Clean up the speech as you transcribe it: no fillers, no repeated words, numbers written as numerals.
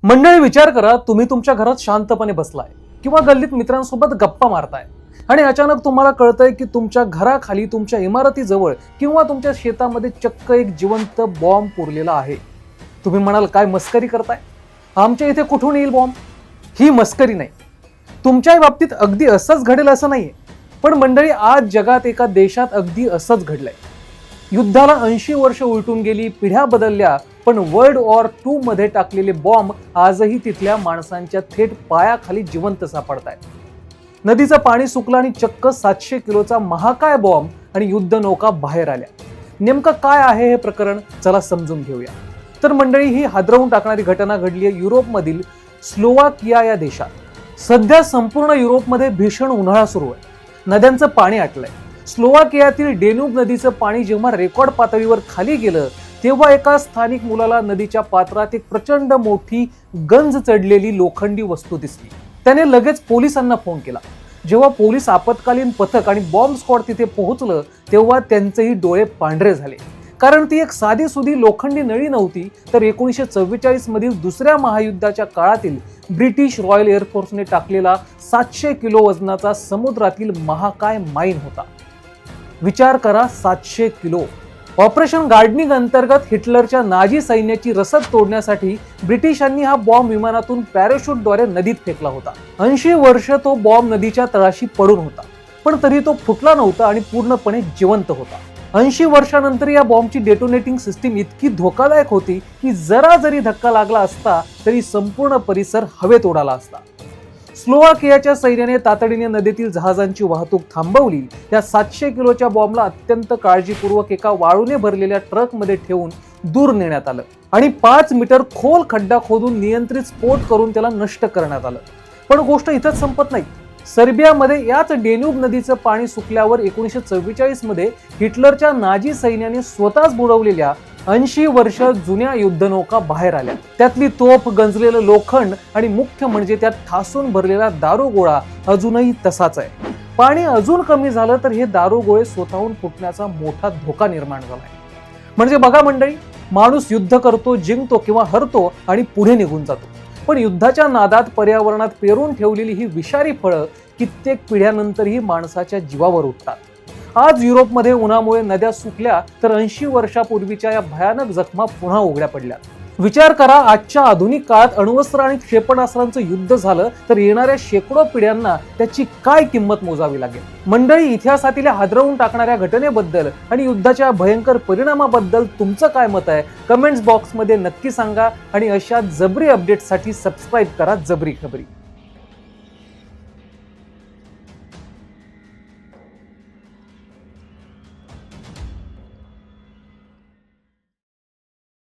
मंडळी, विचार करा, तुम्ही तुमच्या घरात शांतपणे बसलाय किंवा गल्लीत मित्रांसोबत गप्पा मारताय आणि अचानक तुम्हाला कळतंय की तुमच्या घराखाली, तुमच्या इमारतीजवळ किंवा तुमच्या शेतामध्ये चक्क एक जिवंत बॉम्ब पुरलेला आहे. तुम्ही म्हणाल, काय मस्करी करताय? आमच्या इथे कुठून येईल बॉम्ब? ही मस्करी नाही. तुमच्या बाबतीत अगदी असंच घडेल असं नाहीये. पण मंडळी, आज जगात एका देशात अगदी असंच घडलंय. युद्धाला 80 वर्ष उलटून गेली, पिढ्या बदलल्या, पण वर्ल्ड वॉर 2 मध्ये टाकलेले बॉम्ब आजही तिथल्या माणसांच्या थेट पायाखाली जिवंत सापडतायत. नदीचं पाणी सुकलं आणि चक्क 700 किलोचा महाकाय बॉम्ब आणि युद्ध नौका बाहेर आल्या. नेमकं काय आहे हे प्रकरण? चला समजून घेऊया. तर मंडळी, ही हादरवून टाकणारी घटना घडली आहे युरोपमधील स्लोवाकिया या देशात. सध्या संपूर्ण युरोपमध्ये भीषण उन्हाळा सुरू आहे. नद्यांचं पाणी आटलंय. स्लोवाकियातील डेन्यूब नदीचं पाणी जेव्हा रेकॉर्ड पातळीवर खाली गेलं, तेव्हा एका स्थानिक मुलाला नदीच्या पात्रात एक प्रचंड मोठी गंज चढलेली लोखंडी वस्तू दिसली. त्याने लगेच पोलिसांना फोन केला. जेव्हा पोलीस आपत्कालीन पथक आणि बॉम्ब स्क्वॉड तिथे पोहोचलं, तेव्हा त्यांचेही डोळे पांढरे झाले. कारण ती एक साधीसुधी लोखंडी नळी नव्हती, तर 1944 मधील दुसऱ्या महायुद्धाच्या काळातील ब्रिटिश रॉयल एअरफोर्सने टाकलेला 700 किलो वजनाचा समुद्रातील महाकाय माईन होता. विचार करा, 700 किलो. ऑपरेशन गार्डनिंग अंतर्गत हिटलरच्या नाझी सैन्याची रसद तोडण्यासाठी ब्रिटिशांनी हा बॉम्ब विमानातून पॅराशूटद्वारे नदीत फेकला होता. 80 वर्ष तो बॉम्ब नदीच्या तळाशी पडून होता, पण तरी तो फुटला नव्हता आणि पूर्णपणे जिवंत होता. 80 वर्षानंतर या बॉम्बची डेटोनेटिंग सिस्टीम इतकी धोकादायक होती की जरा जरी धक्का लागला असता तरी संपूर्ण परिसर हवेत उडाला असता. स्लोवाकियाच्या सैन्याने तातडीने नदीतील जहाजांची वाहतूक थांबवली. या 700 किलोच्या बॉम्बला अत्यंत काळजीपूर्वक एका वाळूने भरलेल्या ट्रकमध्ये ठेवून दूर नेण्यात आलं आणि 5 मीटर खोल खड्डा खोदून नियंत्रित स्फोट करून त्याला नष्ट करण्यात आलं. पण गोष्ट इथंच संपत नाही. सर्बियामध्ये याच डेन्यूब नदीचं पाणी सुकल्यावर 1944 मध्ये हिटलरच्या नाझी सैन्याने स्वतःच बुडवलेल्या 80 वर्ष जुन्या युद्धनौका बाहेर आल्या. त्यातली तोफ, गंजलेलं लोखंड आणि मुख्य म्हणजे त्यात ठासून भरलेला दारूगोळा अजूनही तसाच आहे. पाणी अजून कमी झालं तर हे दारूगोळे स्वतःहून फुटण्याचा मोठा धोका निर्माण झालाय. म्हणजे बघा मंडळी, माणूस युद्ध करतो, जिंकतो किंवा हरतो आणि पुढे निघून जातो. पण युद्धाच्या नादात पर्यावरणात पेरून ठेवलेली ही विषारी फळं कित्येक पिढ्यानंतरही माणसाच्या जीवावर उठतात. आज युरोपमध्ये उन्हामुळे नद्या सुकल्या तर 80 वर्षापूर्वीच्या या भयानक जखमा पुन्हा उघड्या पडल्या. विचार करा, आजच्या आधुनिक काळात अण्वस्त्र आणि क्षेपणास्त्रांचं युद्ध झालं तर येणाऱ्या शेकडो पिढ्यांना त्याची काय किंमत मोजावी लागेल. मंडळी, इतिहासातील हादरवून टाकणाऱ्या घटनेबद्दल आणि युद्धाच्या भयंकर परिणामाबद्दल तुमचं काय मत आहे? कमेंट्स बॉक्समध्ये नक्की सांगा आणि अशा जबरी अपडेट्ससाठी सबस्क्राईब करा जबरी खबरी.